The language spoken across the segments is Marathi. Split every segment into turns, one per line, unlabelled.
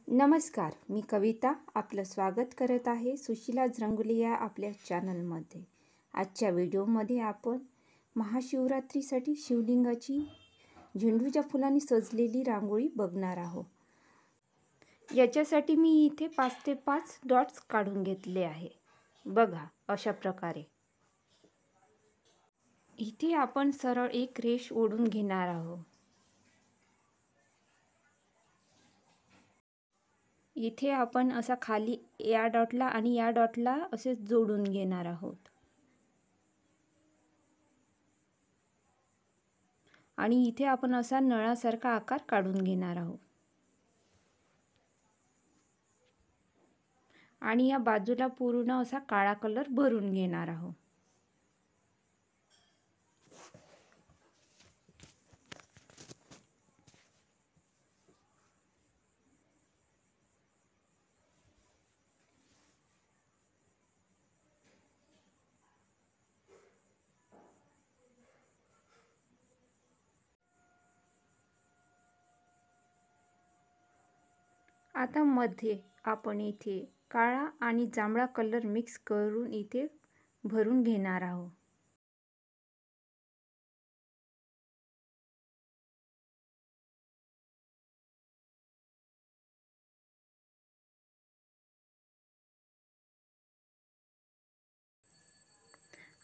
नमस्कार, मी कविता आपलं स्वागत करत आहे सुशीलाज रंगोली या आपल्या चॅनलमध्ये। आजच्या व्हिडिओमध्ये आपण महाशिवरात्रीसाठी शिवलिंगाची झेंडूच्या फुलांनी सजलेली रांगोळी बघणार आहोत। याच्यासाठी मी इथे 5 ते 5 डॉट्स काढून घेतले आहे। बघा अशा प्रकारे इथे आपण सरळ एक रेष ओढून घेणार आहोत। इथे आपण असा खाली या डॉटला आणि या डॉटला असे जोडून घेणार आहोत आणि इथे आपण असा नळासारखा आकार काढून घेणार आहोत आणि या बाजूला पूर्ण असा काळा कलर भरून घेणार आहोत। आता मध्ये आपण इथे काळा आणि जांभळा कलर मिक्स करून इथे भरून घेणार आहोत।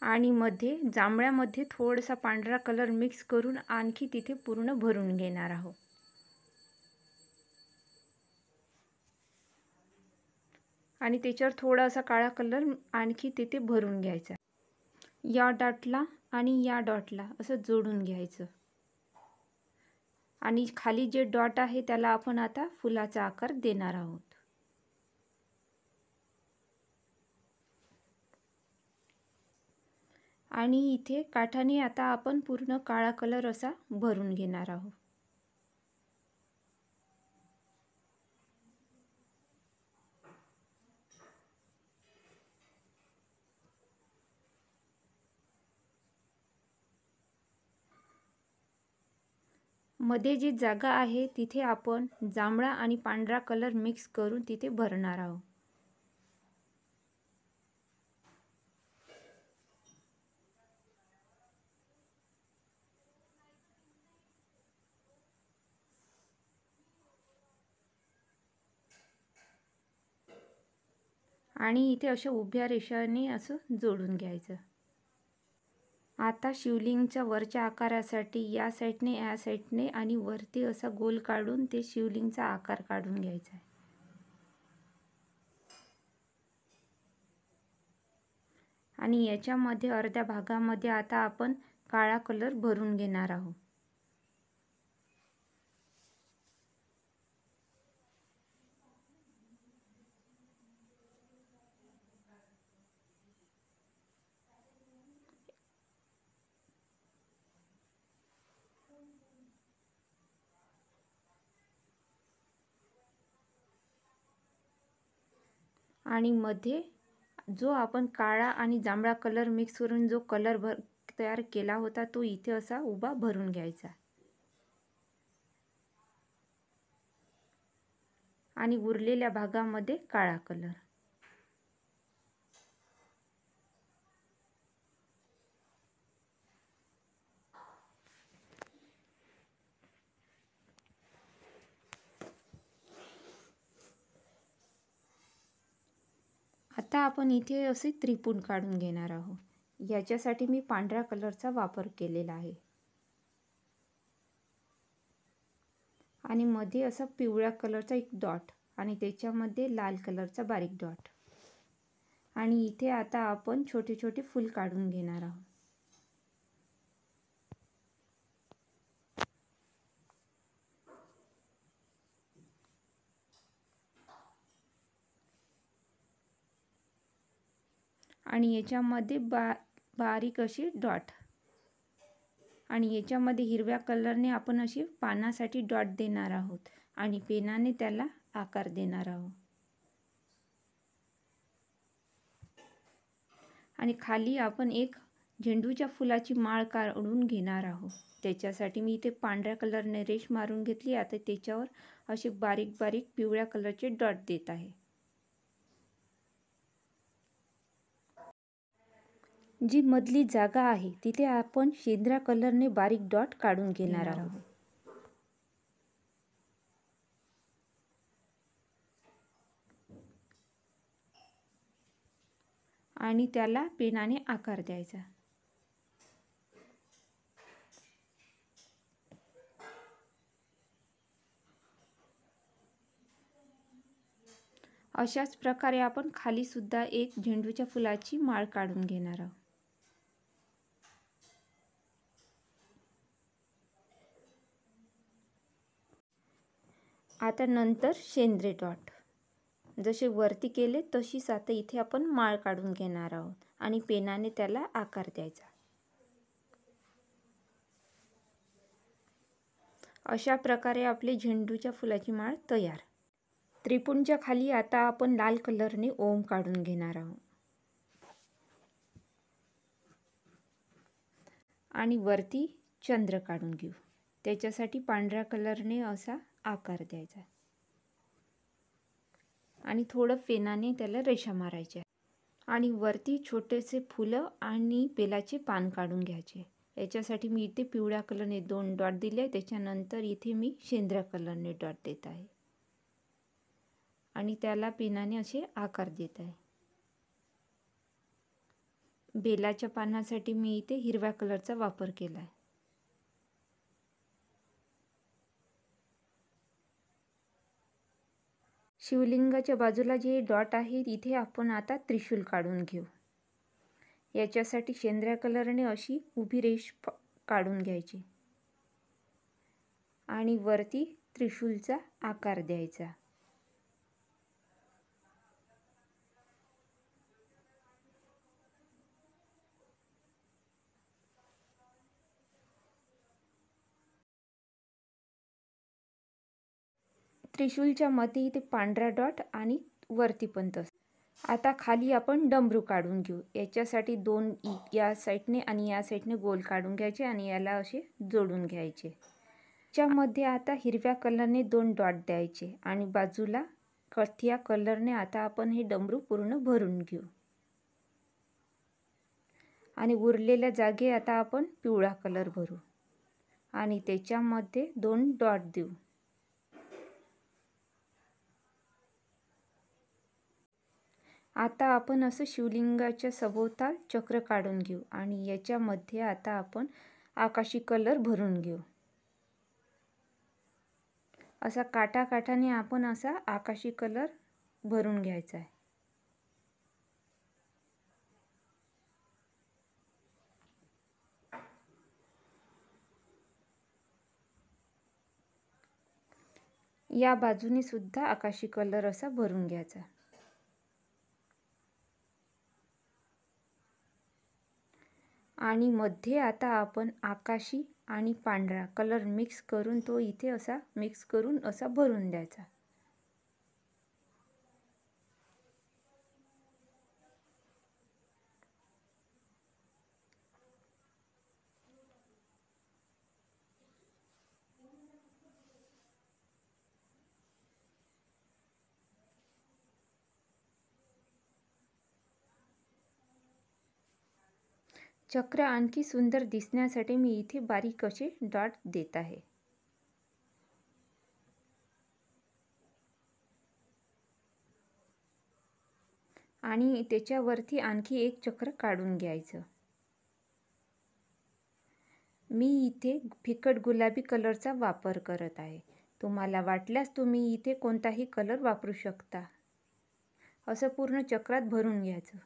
आणि मध्ये जांभळ्यामध्ये थोडासा पांढरा कलर मिक्स करून आणखी तिथे पूर्ण भरून घेणार आहोत। आणि त्याच्यावर थोडासा काळा कलर आणखी तिथे भरून घ्यायचा। या डॉटला आणि या डॉटला असं जोडून घ्यायचं आणि खाली जे डॉट आहे त्याला आपण आता फुलाचा आकार देणार आहोत। आणि इथे काठाने आता आपण पूर्ण काळा कलर असा भरून घेणार आहोत। मध्ये जी जागा आहे तिथे आपण जांभळा आणि पांढरा कलर मिक्स करून तिथे भरणार आहोत। आणि इथे अशा उभ्या रेषाने असं जोडून घ्यायचं। आता शिवलिंगच्या वरच्या आकारासाठी या साईडने आणि वरती असा गोल काढून ते शिवलिंगचा आकार काढून घ्यायचा आहे। आणि याच्यामध्ये अर्ध्या भागामध्ये आता आपण काळा कलर भरून घेणार आहोत। आणि मध्ये जो आपण काळा आणि जांभळा कलर मिक्स करून जो कलर तयार केला होता तो इथे असा उभा भरून घ्यायचा आणि उरलेल्या भागामध्ये काळा कलर। आता आपण इथे असे त्रिपुट काढून घेणार आहोत। याच्यासाठी मी पांढऱ्या कलरचा वापर केलेला आहे आणि मध्ये असा पिवळ्या कलरचा एक डॉट आणि त्याच्यामध्ये लाल कलरचा बारीक डॉट आणि इथे आता आपण छोटे छोटे फूल काढून घेणार आहोत। आणि याच्यामध्ये बारीक अशी डॉट आणि याच्यामध्ये हिरव्या कलरने आपण अशी पानासाठी डॉट देणार आहोत आणि पेनाने त्याला आकार देणार आहोत। आणि खाली आपण एक झेंडूच्या फुलाची माळ काढून घेणार आहोत. त्याच्यासाठी मी इथे पांढऱ्या कलरने रेष मारून घेतली. आता त्याच्यावर असे बारीक बारीक पिवळ्या कलरचे डॉट देत आहे. जी मधली जागा आहे तिथे आपण शेंद्रा कलरने बारीक डॉट काढून घेणार आहोत. आणि त्याला पेनाने आकार द्यायचा. अशाच प्रकारे आपण खाली सुद्धा एक झेंडूच्या फुलाची माळ काढून घेणार आहोत. आता नंतर शेंद्रे डॉट जसे वरती केले तशीच आता इथे आपण माळ काढून घेणार आहोत आणि पेनाने त्याला आकार द्यायचा. अशा प्रकारे आपली झेंडूच्या फुलाची माळ तयार. त्रिपुंच्या खाली आता आपण लाल कलरने ओम काढून घेणार आहोत आणि वरती चंद्र काढून घेऊ. त्याच्यासाठी पांढऱ्या कलरने असा आकार द्यायचा आणि थोडं पेनाने त्याला रेषा मारायच्या आणि वरती छोटेसे फुलं आणि बेलाचे पान काढून घ्यायचे. याच्यासाठी मी इथे पिवळ्या कलरने 2 डॉट दिले. त्याच्यानंतर इथे मी शेंद्रा कलरने डॉट देत आहे आणि त्याला पेनाने असे आकार देत आहे. बेलाच्या पानासाठी मी इथे हिरव्या कलरचा वापर केला आहे. शिवलिंगाच्या बाजूला जे डॉट आहे तिथे आपण आता त्रिशूल काढून घेऊ. याच्यासाठी शेंद्र्या कलरने अशी उभी रेष काढून घ्यायची आणि वरती त्रिशूलचा आकार द्यायचा. त्रिशूलच्या मध्ये इथे पांढरा डॉट आणि वरती पण तसं. आता खाली आपण डमरू काढून घेऊ. याच्यासाठी 2 या साईडने आणि या साईडने गोल काढून घ्यायचे आणि याला असे जोडून घ्यायचे. त्यामध्ये आता हिरव्या कलरने 2 डॉट द्यायचे आणि बाजूला कथिया कलरने आता आपण हे डमरू पूर्ण भरून घेऊ आणि उरलेल्या जागे आता आपण पिवळा कलर भरू आणि त्याच्यामध्ये 2 डॉट देऊ. आता आपण असं शिवलिंगाच्या सभोवताल चक्र काढून घेऊ आणि याच्यामध्ये आता आपण आकाशी कलर भरून घेऊ. असा काठाकाठाने आपण असा आकाशी कलर भरून घ्यायचा आहे. या बाजूने सुद्धा आकाशी कलर असा भरून घ्यायचा आणि मध्ये आता आपण आकाशी आणि पांढरा कलर मिक्स करून तो इथे असा मिक्स करून असा भरून द्यायचा. चक्र आणखी सुंदर दिसण्यासाठी मी इथे बारीक असे डॉट देत आहे. आणि त्याच्यावरती आणखी एक चक्र काढून घ्यायचं. मी इथे फिकट गुलाबी कलरचा वापर करत आहे. तुम्हाला वाटल्यास तुम्ही इथे कोणताही कलर वापरू शकता. असं पूर्ण चक्रात भरून घ्यायचं.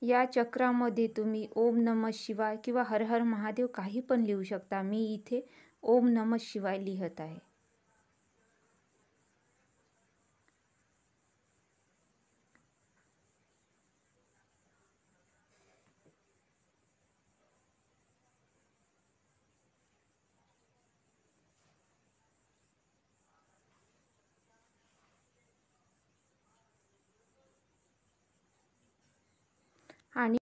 या चक्रामध्ये तुम्ही ओम नमः शिवाय किंवा हर हर महादेव काही पण लिहू शकता. मी इथे ओम नमः शिवाय लिहत आहे. आणि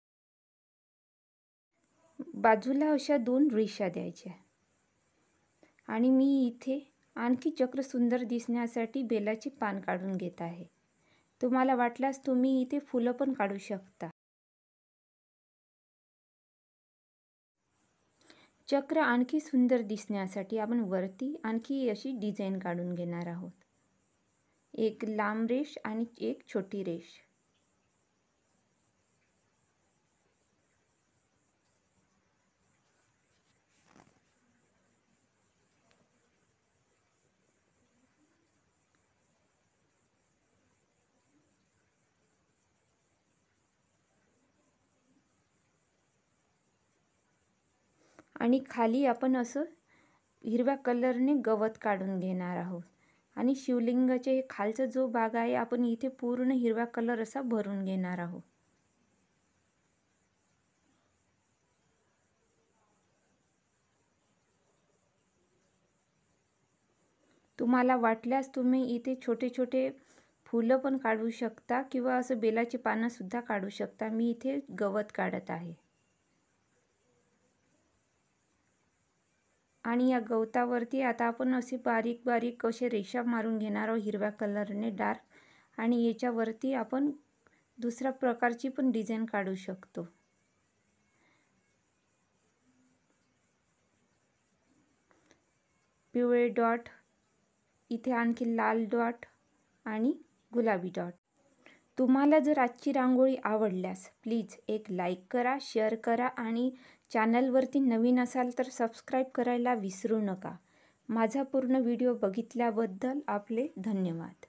बाजूला अशा 2 रेषा द्यायच्या. आणि मी इथे आणखी चक्र सुंदर दिसण्यासाठी बेलाचे पान काढून घेत आहे. तुम्हाला वाटल्यास तुम्ही इथे फुलं पण काढू शकता. चक्र आणखी सुंदर दिसण्यासाठी आपण वरती आणखी अशी डिझाईन काढून घेणार आहोत. एक लांब रेष आणि एक छोटी रेष. आणि खाली आपण असं हिरव्या कलरने गवत काढून घेणार आहोत. आणि शिवलिंगाचे खालचा जो भाग आहे आपण इथे पूर्ण हिरव्या कलर असा भरून घेणार आहोत. तुम्हाला वाटल्यास तुम्ही इथे छोटे छोटे फुलं पण काढू शकता किंवा असं बेलाची पानं सुद्धा काढू शकता. मी इथे गवत काढत आहे. आणि या गवतावरती आता आपण असे बारीक बारीक असे रेषा मारून घेणार आहोत हिरव्या कलरने डार्क. आणि याच्यावरती आपण दुसऱ्या प्रकारची पण डिझाईन काढू शकतो. पिवळे डॉट, इथे आणखी लाल डॉट आणि गुलाबी डॉट. तुम्हाला जर आजची रांगोळी आवडल्यास प्लीज एक लाईक करा, शेअर करा आणि चॅनलवरती नवीन असाल तर सबस्क्राईब करायला विसरू नका. माझा पूर्ण व्हिडिओ बघितल्याबद्दल आपले धन्यवाद.